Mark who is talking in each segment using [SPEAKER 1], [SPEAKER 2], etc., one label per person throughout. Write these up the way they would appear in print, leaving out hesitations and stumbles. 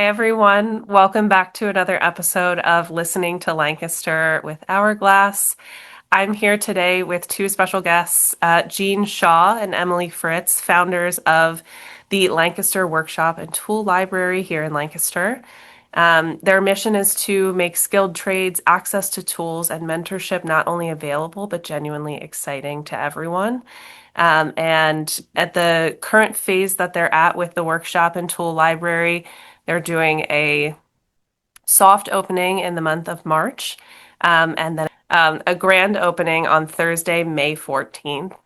[SPEAKER 1] Hi, everyone. Welcome back to another episode of Listening to Lancaster with Hourglass. I'm here today with two special guests, Jean Shaw and Emily Fritz, founders of the Lancaster Workshop and Tool Library here in Lancaster. Their mission is to make skilled trades, access to tools, and mentorship not only available, but genuinely exciting to everyone. And at the current phase that they're at with the workshop and tool library, they're doing a soft opening in the month of March, and then a grand opening on Thursday, May 14th.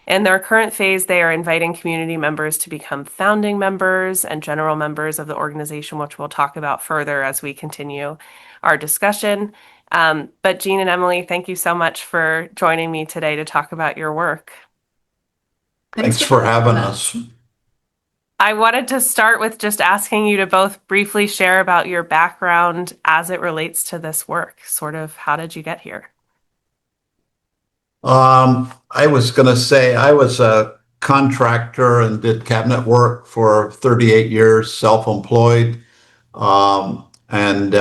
[SPEAKER 1] In their current phase, they are inviting community members to become founding members and general members of the organization, which we'll talk about further as we continue our discussion. But Jean and Emily, thank you so much for joining me today to talk about your work.
[SPEAKER 2] Thanks for having us.
[SPEAKER 1] I wanted to start with just asking you to both briefly share about your background as it relates to this work. Sort of, how did you get here?
[SPEAKER 2] I was going to say I was a contractor and did cabinet work for 38 years, self-employed, and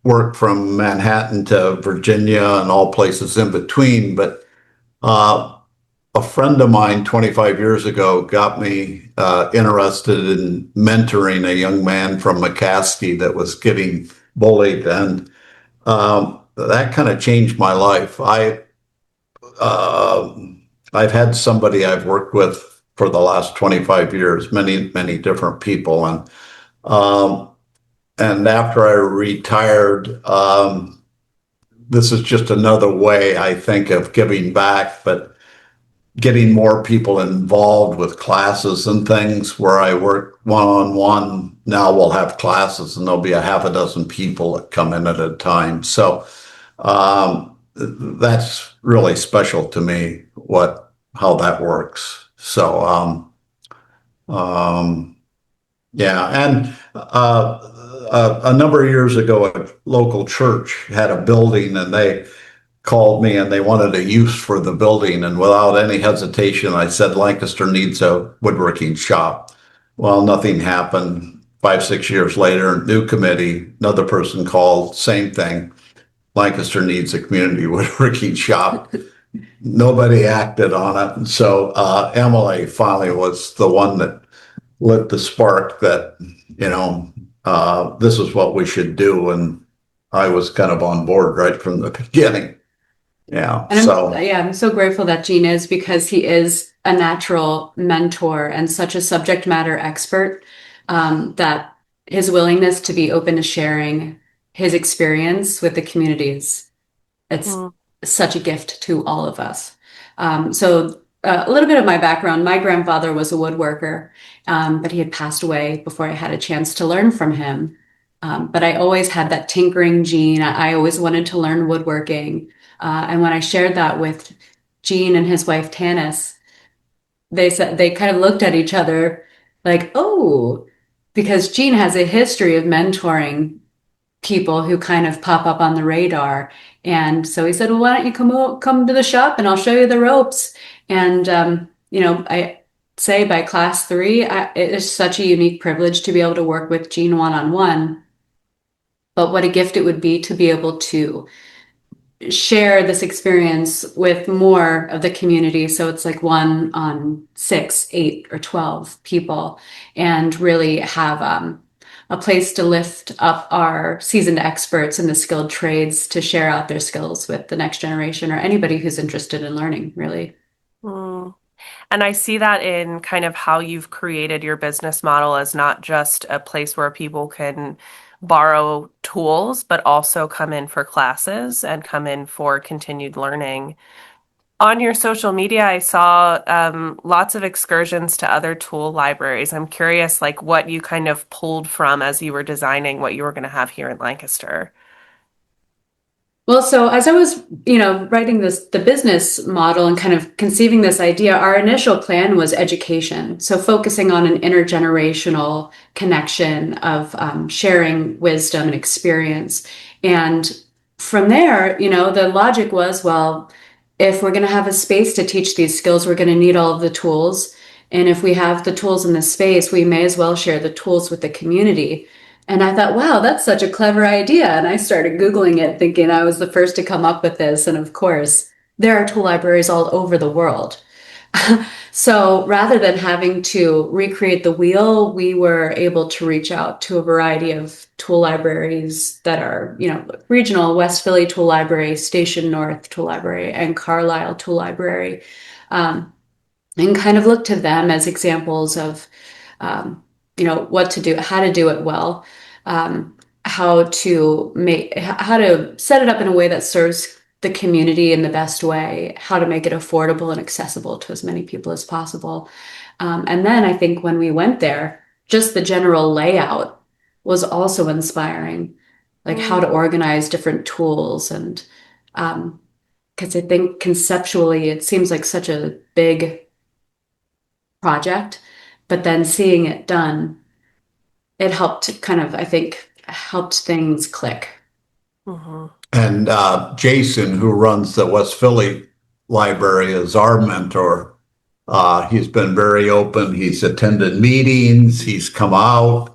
[SPEAKER 2] worked from Manhattan to Virginia and all places in between. But a friend of mine 25 years ago got me interested in mentoring a young man from McCaskey that was getting bullied, and that kind of changed my life. Uh, I've had somebody I've worked with for the last 25 years, many different people, and after I retired, this is just another way I think of giving back, but getting more people involved with classes and things where I work one-on-one. Now we'll have classes and there'll be a half a dozen people that come in at a time. So that's really special to me, how that works. So yeah, and a number of years ago, a local church had a building, and they called me and they wanted a use for the building. And without any hesitation, I said, Lancaster needs a woodworking shop. Well, nothing happened. 5, 6 years later, new committee, another person called, same thing. Lancaster needs a community woodworking shop. Nobody acted on it. And so Emily finally was the one that lit the spark that, this is what we should do. And I was kind of on board right from the beginning. Yeah.
[SPEAKER 3] And I'm so grateful that Gene is, because he is a natural mentor and such a subject matter expert, that his willingness to be open to sharing his experience with the communities, it's such a gift to all of us. So a little bit of my background: my grandfather was a woodworker, but he had passed away before I had a chance to learn from him. But I always had that tinkering gene. I always wanted to learn woodworking. And when I shared that with Gene and his wife Tanis, they kind of looked at each other like, oh, because Gene has a history of mentoring people who kind of pop up on the radar. And so he said, well, why don't you come to the shop and I'll show you the ropes. And, I say by class 3, it is such a unique privilege to be able to work with Gene one-on-one. But what a gift it would be to be able to share this experience with more of the community. So it's like 1 on 6, 8, or 12 people, and really have a place to lift up our seasoned experts in the skilled trades to share out their skills with the next generation or anybody who's interested in learning, really.
[SPEAKER 1] And I see that in kind of how you've created your business model as not just a place where people can borrow tools, but also come in for classes and come in for continued learning. On your social media, I saw lots of excursions to other tool libraries. I'm curious, like, what you kind of pulled from as you were designing what you were going to have here in Lancaster.
[SPEAKER 3] Well, so as I was, writing the business model and kind of conceiving this idea, our initial plan was education. So focusing on an intergenerational connection of sharing wisdom and experience. And from there, the logic was, well, if we're going to have a space to teach these skills, we're going to need all of the tools. And if we have the tools in this space, we may as well share the tools with the community. And I thought, wow, that's such a clever idea. And I started Googling it, thinking I was the first to come up with this. And of course, there are tool libraries all over the world. So rather than having to recreate the wheel, we were able to reach out to a variety of tool libraries that are, regional: West Philly Tool Library, Station North Tool Library, and Carlisle Tool Library, and kind of look to them as examples of, what to do, how to do it well, how to set it up in a way that serves the community in the best way, how to make it affordable and accessible to as many people as possible. And then I think when we went there, just the general layout was also inspiring, like how to organize different tools. And because I think conceptually it seems like such a big project, but then seeing it done, it helped kind of, I think, helped things click.
[SPEAKER 1] Mm-hmm.
[SPEAKER 2] And Jason, who runs the West Philly Library, is our mentor. He's been very open. He's attended meetings. He's come out.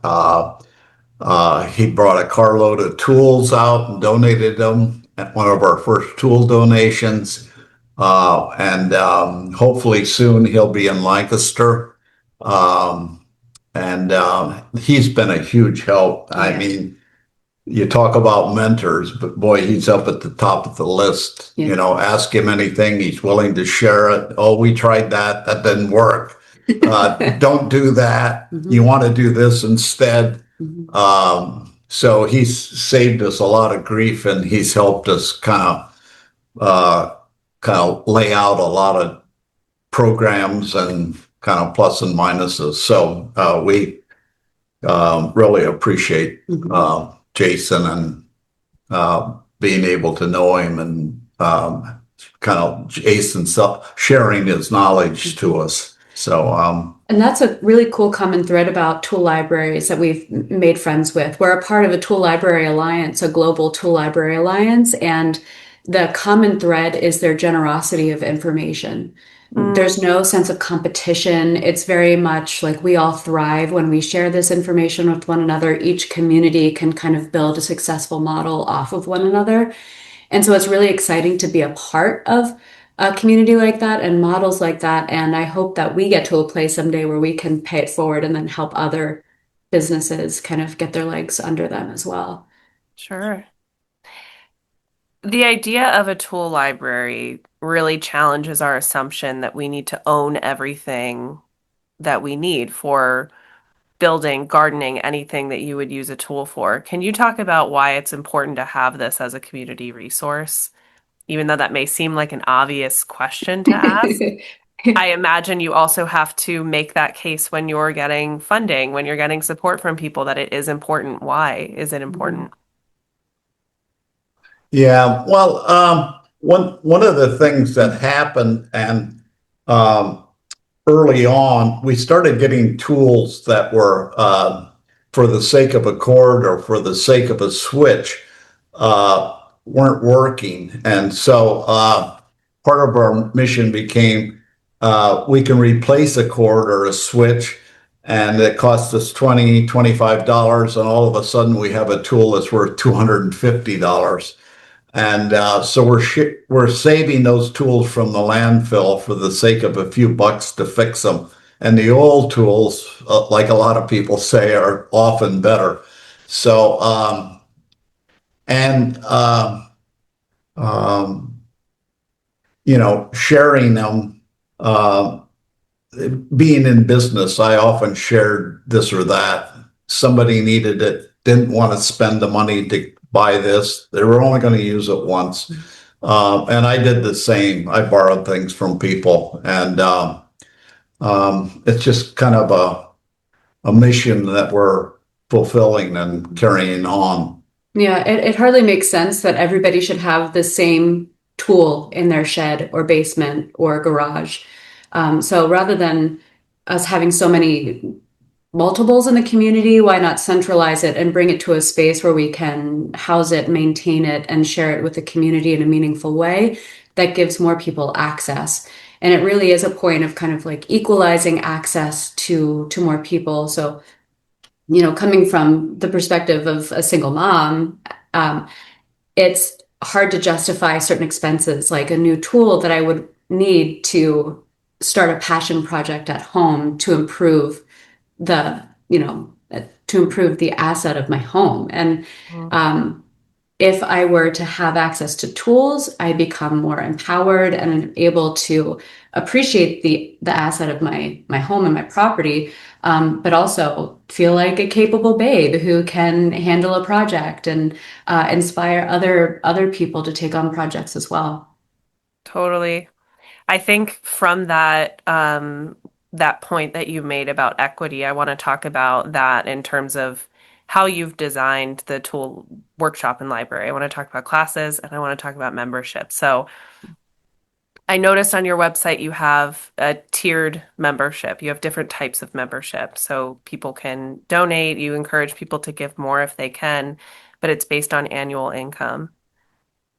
[SPEAKER 2] He brought a carload of tools out and donated them at one of our first tool donations. And hopefully soon he'll be in Lancaster. And he's been a huge help.
[SPEAKER 3] Yeah.
[SPEAKER 2] I mean, you talk about mentors, but boy, he's up at the top of the list.
[SPEAKER 3] Yeah.
[SPEAKER 2] Ask him anything, he's willing to share it. Oh, we tried that. That didn't work. Don't do that.
[SPEAKER 3] Mhm.
[SPEAKER 2] You want to do this instead.
[SPEAKER 3] Mhm.
[SPEAKER 2] So he's saved us a lot of grief, and he's helped us kind of lay out a lot of programs and kind of plus and minuses. So we really appreciate
[SPEAKER 3] Mhm.
[SPEAKER 2] Jason and being able to know him, and kind of Jason sharing his knowledge to us. So
[SPEAKER 3] And that's a really cool common thread about tool libraries that we've made friends with. We're a part of a tool library alliance, a global tool library alliance, and the common thread is their generosity of information. There's no sense of competition. It's very much like we all thrive when we share this information with one another. Each community can kind of build a successful model off of one another. And so it's really exciting to be a part of a community like that and models like that. And I hope that we get to a place someday where we can pay it forward and then help other businesses kind of get their legs under them as well.
[SPEAKER 1] Sure. The idea of a tool library really challenges our assumption that we need to own everything that we need for building, gardening, anything that you would use a tool for. Can you talk about why it's important to have this as a community resource? Even though that may seem like an obvious question to ask, I imagine you also have to make that case when you're getting funding, when you're getting support from people, that it is important. Why is it important?
[SPEAKER 2] yeah, well, one of the things that happened, and um, early on, we started getting tools that were for the sake of a cord or for the sake of a switch, weren't working. And so part of our mission became we can replace a cord or a switch, and it costs us $25, and all of a sudden we have a tool that's worth $250. And so we're saving those tools from the landfill for the sake of a few bucks to fix them. And the old tools, like a lot of people say, are often better. So and um, sharing them. Being in business, I often shared this or that. Somebody needed it, didn't want to spend the money to buy this. They were only going to use it once. And I did the same. I borrowed things from people. And it's just kind of a mission that we're fulfilling and carrying on.
[SPEAKER 3] Yeah, it hardly makes sense that everybody should have the same tool in their shed or basement or garage. So rather than us having so many multiples in the community, why not centralize it and bring it to a space where we can house it, maintain it, and share it with the community in a meaningful way that gives more people access? And it really is a point of kind of like equalizing access to more people. So, coming from the perspective of a single mom, um, it's hard to justify certain expenses, like a new tool that I would need to start a passion project at home to improve the, to improve the asset of my home. And um, if I were to have access to tools, I become more empowered and I'm able to appreciate the asset of my home and my property, but also feel like a capable babe who can handle a project and inspire other people to take on projects as well.
[SPEAKER 1] Totally. I think from that point that you made about equity, I want to talk about that in terms of how you've designed the tool workshop and library. I want to talk about classes and I want to talk about membership. So I noticed on your website you have a tiered membership. You have different types of membership. So people can donate, you encourage people to give more if they can, but it's based on annual income.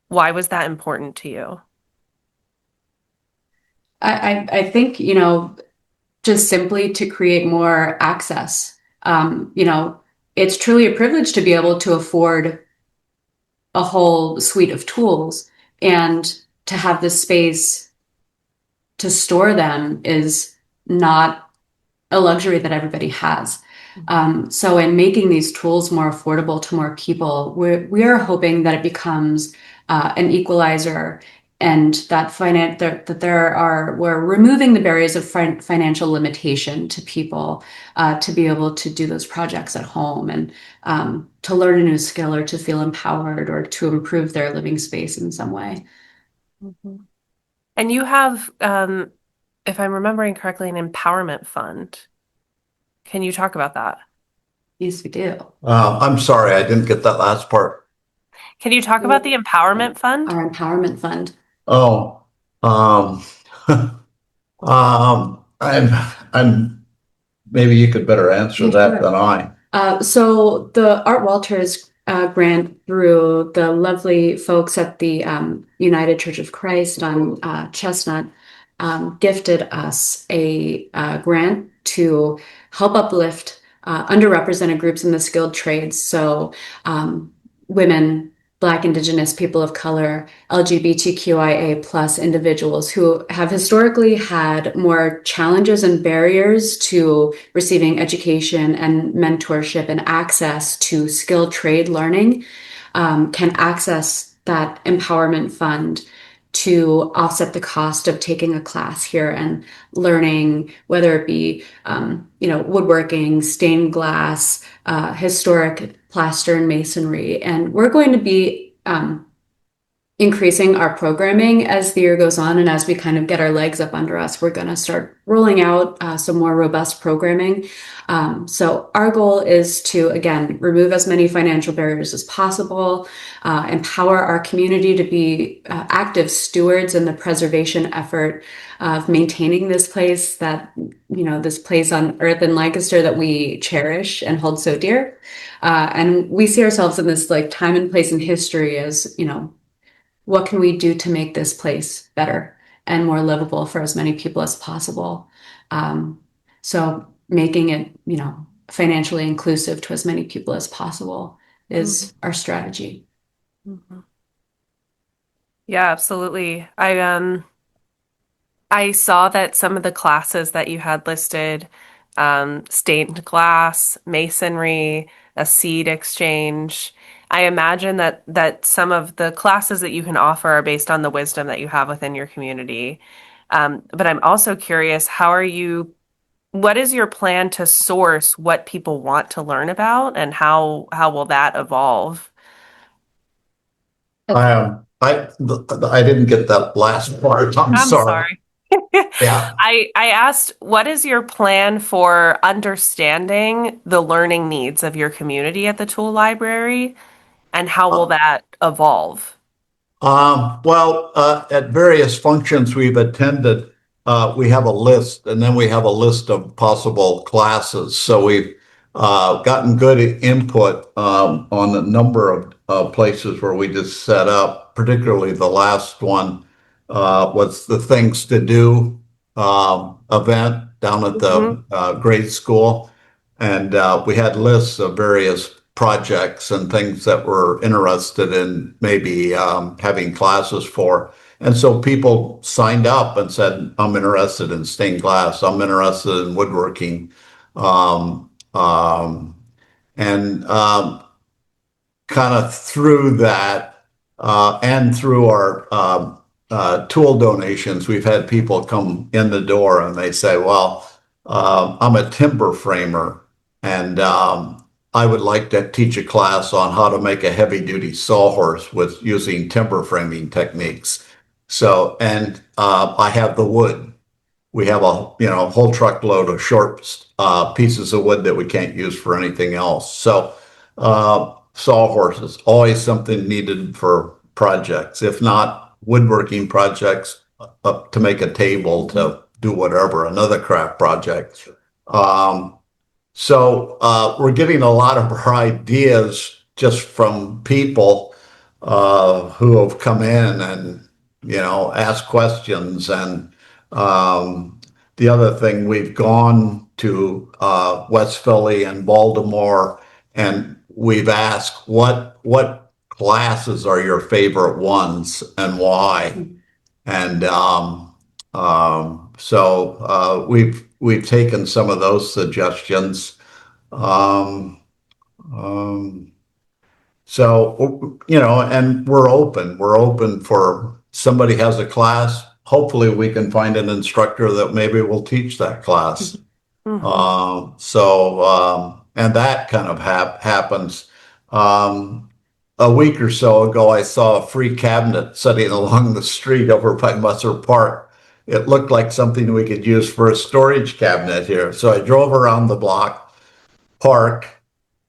[SPEAKER 1] Why was that important to you?
[SPEAKER 3] I think, just simply to create more access. It's truly a privilege to be able to afford a whole suite of tools, and to have the space to store them is not a luxury that everybody has. So in making these tools more affordable to more people, we are hoping that it becomes an equalizer, and that we're removing the barriers of financial limitation to people to be able to do those projects at home, and to learn a new skill or to feel empowered or to improve their living space in some way.
[SPEAKER 1] Mhm. And you have, if I'm remembering correctly, an empowerment fund. Can you talk about that?
[SPEAKER 3] Yes, we do.
[SPEAKER 2] I'm sorry, I didn't get that last part.
[SPEAKER 1] Can you talk about the empowerment fund?
[SPEAKER 3] Our empowerment fund.
[SPEAKER 2] Oh, um, I'm, maybe you could better answer
[SPEAKER 3] Yeah,
[SPEAKER 2] that
[SPEAKER 3] sure.
[SPEAKER 2] than I.
[SPEAKER 3] So the Art Walters grant through the lovely folks at the United Church of Christ on Chestnut gifted us a grant to help uplift underrepresented groups in the skilled trades. So women, Black, Indigenous, people of color, LGBTQIA plus individuals who have historically had more challenges and barriers to receiving education and mentorship and access to skilled trade learning, can access that empowerment fund to offset the cost of taking a class here and learning, whether it be woodworking, stained glass, historic plaster and masonry. And we're going to be increasing our programming as the year goes on, and as we kind of get our legs up under us, we're going to start rolling out some more robust programming. So our goal is to, again, remove as many financial barriers as possible, empower our community to be active stewards in the preservation effort of maintaining this place this place on earth in Lancaster that we cherish and hold so dear. And we see ourselves in this like time and place in history as, what can we do to make this place better and more livable for as many people as possible? So making it, financially inclusive to as many people as possible is our strategy.
[SPEAKER 1] Mhm. Yeah, absolutely. I saw that some of the classes that you had listed, stained glass, masonry, a seed exchange. I imagine that some of the classes that you can offer are based on the wisdom that you have within your community. But I'm also curious, what is your plan to source what people want to learn about, and how will that evolve?
[SPEAKER 2] I didn't get that last part. I'm
[SPEAKER 1] I'm
[SPEAKER 2] sorry.
[SPEAKER 1] sorry.
[SPEAKER 2] Yeah.
[SPEAKER 1] I asked, what is your plan for understanding the learning needs of your community at the tool library, and how will
[SPEAKER 2] Uh,
[SPEAKER 1] that evolve?
[SPEAKER 2] at various functions we've attended, we have a list, and then we have a list of possible classes. So we've gotten good input on a number of places where we just set up, particularly the last one was the Things to Do event down at
[SPEAKER 1] Hmm.
[SPEAKER 2] the grade school. And we had lists of various projects and things that we're interested in maybe having classes for. And so people signed up and said, I'm interested in stained glass, I'm interested in woodworking. Um, um, and kind of through that and through our tool donations, we've had people come in the door and they say, well, I'm a timber framer and I would like to teach a class on how to make a heavy duty sawhorse with using timber framing techniques. So, and I have the wood. We have a whole truckload of short pieces of wood that we can't use for anything else. So sawhorses always something needed for projects, if not woodworking projects, up to make a table to do whatever, another craft project. So we're getting a lot of our ideas just from people who have come in and asked questions. And the other thing, we've gone to West Philly and Baltimore, and we've asked what classes are your favorite ones and why. And we've taken some of those suggestions. Um, um, and we're open. We're open for somebody has a class. Hopefully, we can find an instructor that maybe will teach that class.
[SPEAKER 1] Hmm.
[SPEAKER 2] And that kind of happens. A week or so ago, I saw a free cabinet sitting along the street over by Musser Park. It looked like something we could use for a storage cabinet here. So I drove around the block, park,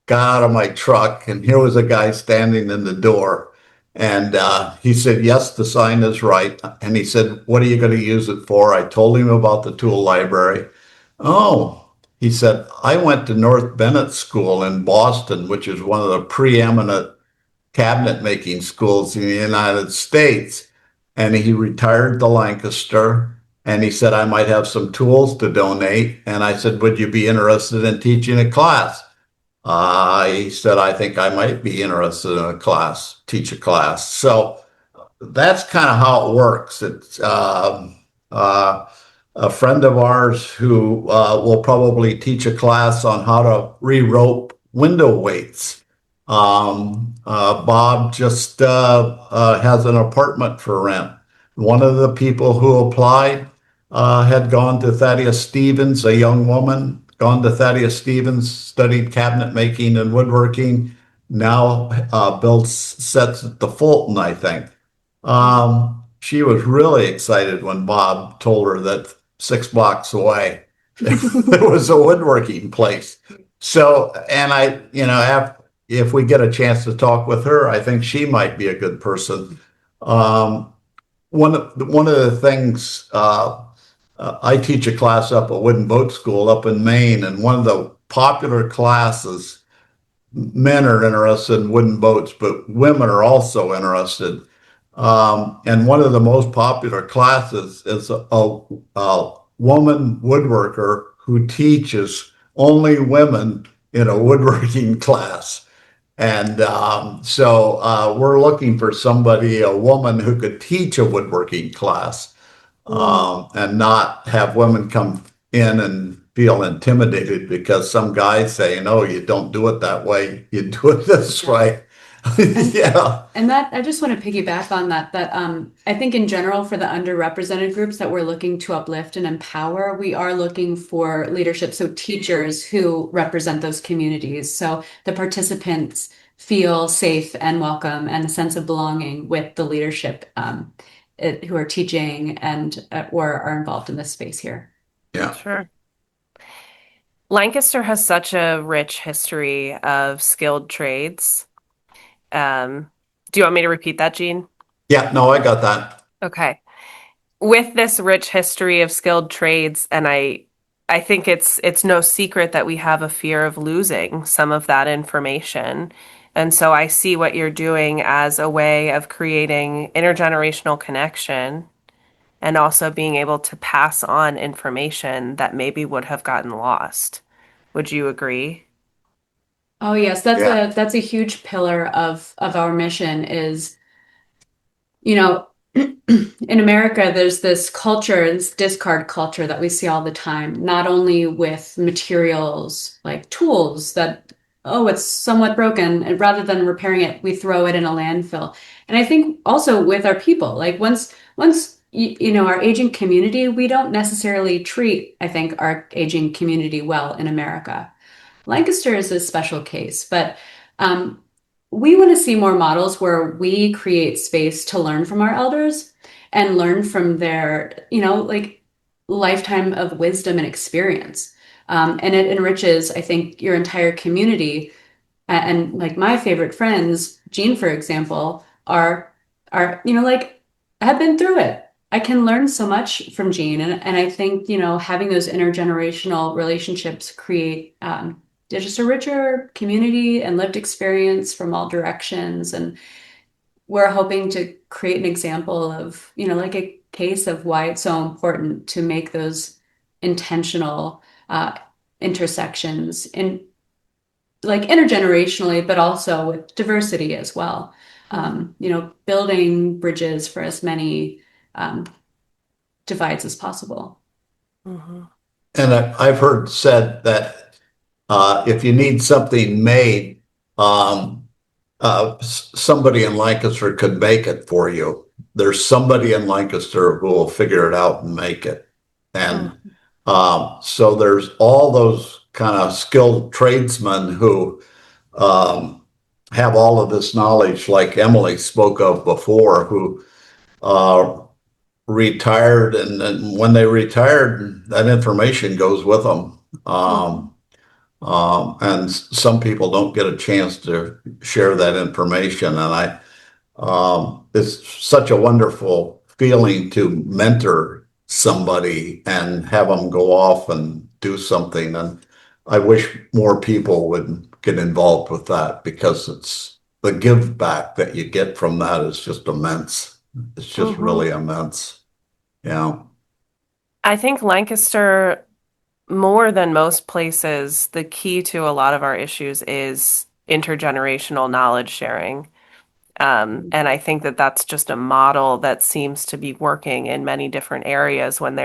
[SPEAKER 2] got out of my truck, and here was a guy standing in the door. And he said, yes, the sign is right. And he said, what are you going to use it for? I told him about the tool library. Oh, he said, I went to North Bennett School in Boston, which is one of the preeminent cabinet making schools in the United States. And he retired to Lancaster. And he said, I might have some tools to donate. And I said, would you be interested in teaching a class? He said, I think I might be interested in a class, teach a class. So that's kind of how it works. It's a friend of ours who will probably teach a class on how to re-rope window weights. Bob just has an apartment for rent. One of the people who applied had gone to Thaddeus Stevens, a young woman, gone to Thaddeus Stevens, studied cabinet making and woodworking, now builds sets at the Fulton, I think. She was really excited when Bob told her that 6 blocks away there was a woodworking place. So, and if we get a chance to talk with her, I think she might be a good person. Um, one of the things I teach a class up at Wooden Boat School up in Maine, and one of the popular classes, men are interested in wooden boats, but women are also interested. And one of the most popular classes is a woman woodworker who teaches only women in a woodworking class. And we're looking for somebody, a woman who could teach a woodworking class and not have women come in and feel intimidated because some guys say, no, you don't do it that way. You do it this way. Yeah.
[SPEAKER 3] And that I just want to piggyback on that I think in general for the underrepresented groups that we're looking to uplift and empower, we are looking for leadership. So teachers who represent those communities. So the participants feel safe and welcome and a sense of belonging with the leadership who are teaching and or are involved in this space here.
[SPEAKER 2] Yeah.
[SPEAKER 1] Sure. Lancaster has such a rich history of skilled trades. Do you want me to repeat that, Jean?
[SPEAKER 2] Yeah. No, I got that.
[SPEAKER 1] Okay. With this rich history of skilled trades, and I think it's no secret that we have a fear of losing some of that information. And so I see what you're doing as a way of creating intergenerational connection and also being able to pass on information that maybe would have gotten lost. Would you agree?
[SPEAKER 3] Oh yes,
[SPEAKER 2] Yeah.
[SPEAKER 3] that's a huge pillar of our mission is, you know, in America, there's this culture, this discard culture that we see all the time, not only with materials like tools that, oh, it's somewhat broken, and rather than repairing it, we throw it in a landfill. And I think also with our people, like once you know, our aging community, we don't necessarily treat, I think, our aging community well in America. Lancaster is a special case, but um, we want to see more models where we create space to learn from our elders and learn from their, you know, like lifetime of wisdom and experience. And it enriches, I think, your entire community. And like my favorite friends, Jean, for example, are, you know, like have been through it. I can learn so much from Jean. And I think, you know, having those intergenerational relationships create just a richer community and lived experience from all directions. And we're hoping to create an example of, you know, like a case of why it's so important to make those intentional intersections in like intergenerationally, but also with diversity as well. You know, building bridges for as many um, divides as possible.
[SPEAKER 1] Mm-hmm.
[SPEAKER 2] And I've heard said that if you need something made, um, somebody in Lancaster could make it for you. There's somebody in Lancaster who will figure it out and make it. And so there's all those kind of skilled tradesmen who um, have all of this knowledge, like Emily spoke of before, who uh, retired, and then when they retired, that information goes with them. And some people don't get a chance to share that information. And it's such a wonderful feeling to mentor somebody and have them go off and do something. And I wish more people would get involved with that because it's the give back that you get from that is just immense. It's just
[SPEAKER 1] Mm-hmm.
[SPEAKER 2] really immense. Yeah.
[SPEAKER 1] I think Lancaster, more than most places, the key to a lot of our issues is intergenerational knowledge sharing. And I think that that's just a model that seems to be working in many different areas when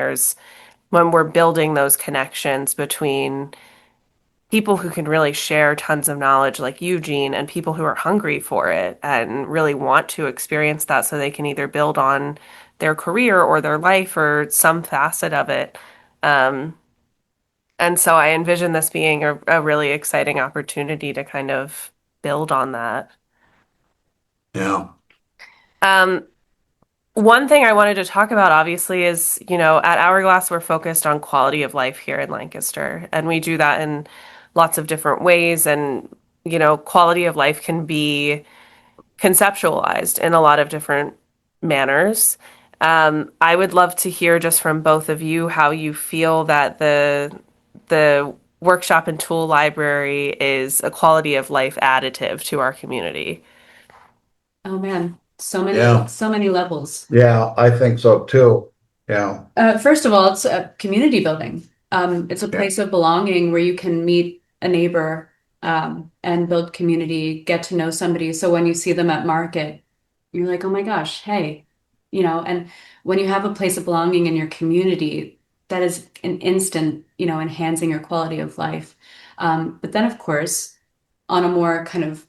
[SPEAKER 1] we're building those connections between people who can really share tons of knowledge like Eugene and people who are hungry for it and really want to experience that so they can either build on their career or their life or some facet of it. Um, and so I envision this being a really exciting opportunity to kind of build on that.
[SPEAKER 2] Yeah.
[SPEAKER 1] Um, One thing I wanted to talk about, obviously, is, at Hourglass, we're focused on quality of life here in Lancaster, and we do that in lots of different ways. And, quality of life can be conceptualized in a lot of different manners. I would love to hear just from both of you how you feel that the workshop and tool library is a quality of life additive to our community.
[SPEAKER 3] Oh man,
[SPEAKER 2] Yeah.
[SPEAKER 3] so many levels.
[SPEAKER 2] Yeah. I think so too. Yeah.
[SPEAKER 3] First of all, it's a community building. It's a
[SPEAKER 2] Yeah.
[SPEAKER 3] place of belonging where you can meet a neighbor and build community, get to know somebody. So when you see them at market, you're like, oh my gosh, hey, and when you have a place of belonging in your community, that is an instant, enhancing your quality of life. But then, of course, on a more kind of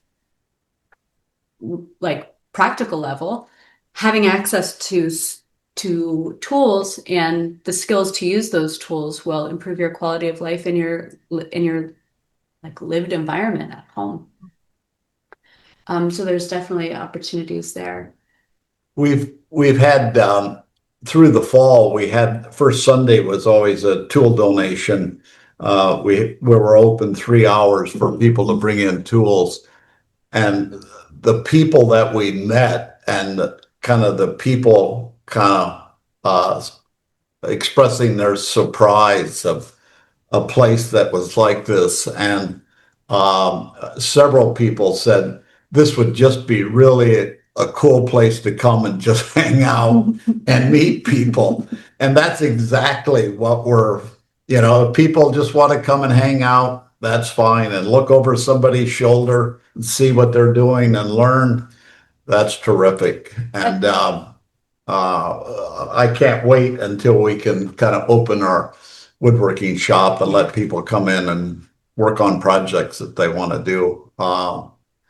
[SPEAKER 3] like practical level, having access to tools and the skills to use those tools will improve your quality of life in your like lived environment at home. So there's definitely opportunities there.
[SPEAKER 2] We've had through the fall, we had first Sunday was always a tool donation. We were open 3 hours for people to bring in tools. And the people that we met and kind of the people kind of expressing their surprise of a place that was like this. And several people said this would just be really a cool place to come and just hang out and meet people. And that's exactly what if people just want to come and hang out, that's fine. And look over somebody's shoulder and see what they're doing and learn. That's terrific. And I can't wait until we can kind of open our woodworking shop and let people come in and work on projects that they want to do.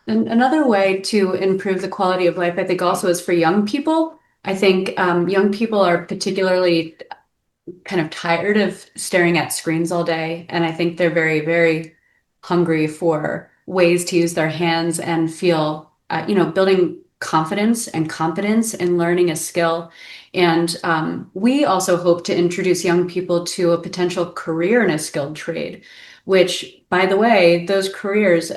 [SPEAKER 3] And another way to improve the quality of life, I think, also is for young people. I think young people are particularly kind of tired of staring at screens all day. And I think they're very, very hungry for ways to use their hands and feel, building confidence and competence in learning a skill. And we also hope to introduce young people to a potential career in a skilled trade, which, by the way, those careers,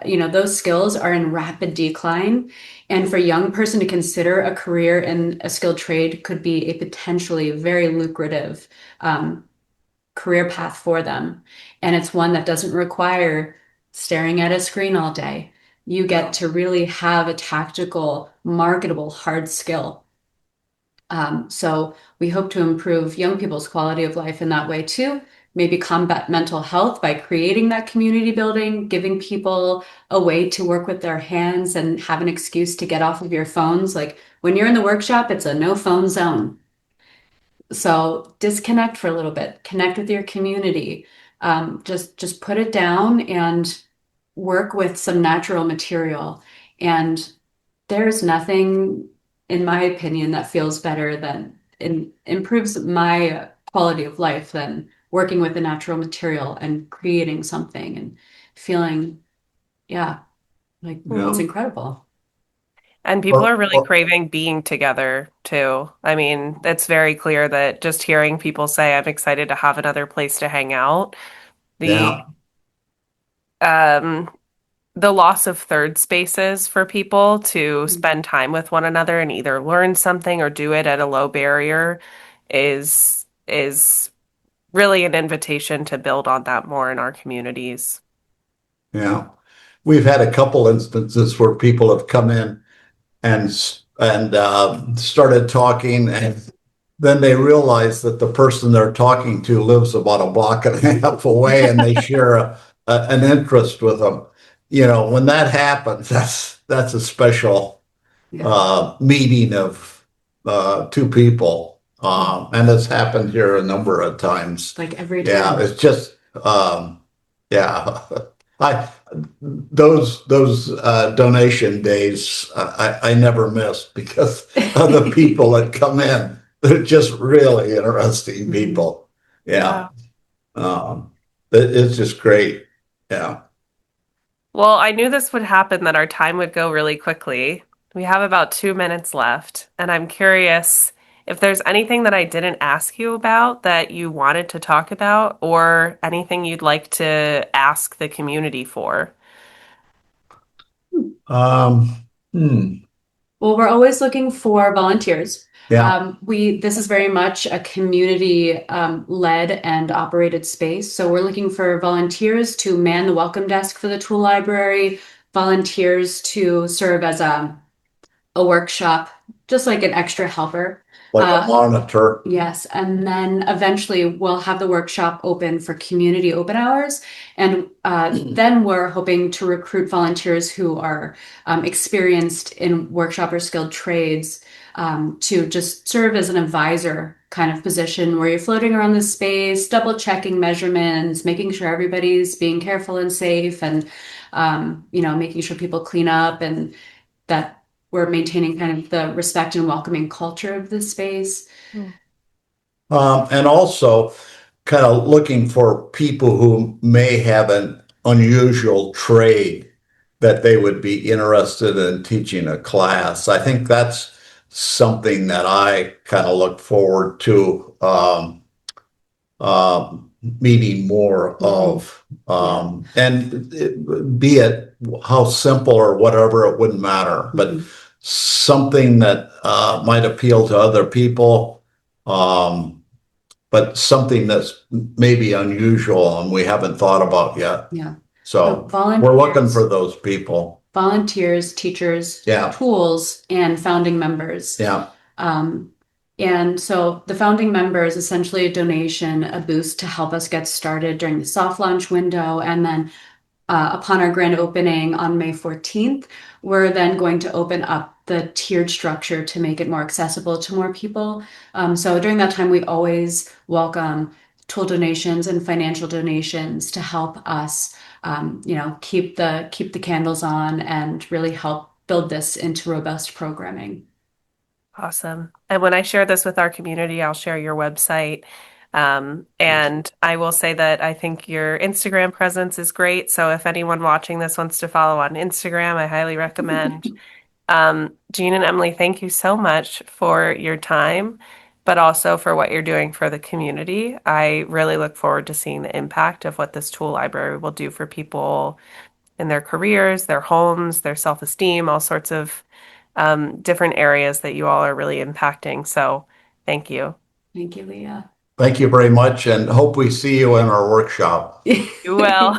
[SPEAKER 3] those skills are in rapid decline. And for a young person to consider a career in a skilled trade could be a potentially very lucrative career path for them. And it's one that doesn't require staring at a screen all day. You get to really have a tactical, marketable, hard skill. So we hope to improve young people's quality of life in that way too. Maybe combat mental health by creating that community building, giving people a way to work with their hands and have an excuse to get off of your phones. Like when you're in the workshop, it's a no phone zone. So disconnect for a little bit, connect with your community. Just put it down and work with some natural material. And there's nothing, in my opinion, that feels better than improves my quality of life than working with a natural material and creating something and feeling, yeah, like it's incredible.
[SPEAKER 1] And people are really craving being together too. I mean, it's very clear that just hearing people say, I'm excited to have another place to hang out, the
[SPEAKER 2] Yeah.
[SPEAKER 1] um the loss of third spaces for people to spend time with one another and either learn something or do it at a low barrier is really an invitation to build on that more in our communities.
[SPEAKER 2] Yeah. We've had a couple instances where people have come in and started talking, and then they realize that the person they're talking to lives about a block and a half away, and they share an interest with them. When that happens, that's a special meeting of two people, and it's happened here a number of times.
[SPEAKER 3] Like every time.
[SPEAKER 2] Yeah, it's just yeah. I those donation days I never missed because of the people that come in. They're just really interesting people. Yeah. It's just great. Yeah.
[SPEAKER 1] Well, I knew this would happen, that our time would go really quickly. We have about 2 minutes left, and I'm curious if there's anything that I didn't ask you about that you wanted to talk about, or anything you'd like to ask the community for.
[SPEAKER 2] Um, hmm.
[SPEAKER 3] Well, we're always looking for volunteers.
[SPEAKER 2] Yeah.
[SPEAKER 3] This is very much a community led and operated space. So we're looking for volunteers to man the welcome desk for the tool library, volunteers to serve as a workshop, just like an extra helper.
[SPEAKER 2] Like a monitor.
[SPEAKER 3] Yes, and then eventually we'll have the workshop open for community open hours. And then we're hoping to recruit volunteers who are experienced in workshop or skilled trades to just serve as an advisor kind of position where you're floating around the space, double checking measurements, making sure everybody's being careful and safe, and making sure people clean up and that we're maintaining kind of the respect and welcoming culture of the space.
[SPEAKER 2] And also kind of looking for people who may have an unusual trade that they would be interested in teaching a class. I think that's something that I kind of look forward to meeting more of. And be it how simple or whatever, it wouldn't matter, but something that might appeal to other people, but something that's maybe unusual and we haven't thought about yet.
[SPEAKER 3] Yeah.
[SPEAKER 2] So we're looking for those people.
[SPEAKER 3] volunteers, teachers,
[SPEAKER 2] Yeah.
[SPEAKER 3] tools, and founding members.
[SPEAKER 2] Yeah.
[SPEAKER 3] Um, and so the founding member is essentially a donation, a boost to help us get started during the soft launch window. And then upon our grand opening on May 14th, we're then going to open up the tiered structure to make it more accessible to more people. So during that time, we always welcome tool donations and financial donations to help us, keep the candles on and really help build this into robust programming.
[SPEAKER 1] Awesome. And when I share this with our community, I'll share your website. And I will say that I think your Instagram presence is great. So if anyone watching this wants to follow on Instagram, I highly recommend. Jean and Emily, thank you so much for your time, but also for what you're doing for the community. I really look forward to seeing the impact of what this tool library will do for people in their careers, their homes, their self-esteem, all sorts of different areas that you all are really impacting. So thank you.
[SPEAKER 3] Thank you, Leah.
[SPEAKER 2] Thank you very much, and hope we see you in our workshop.
[SPEAKER 1] You will.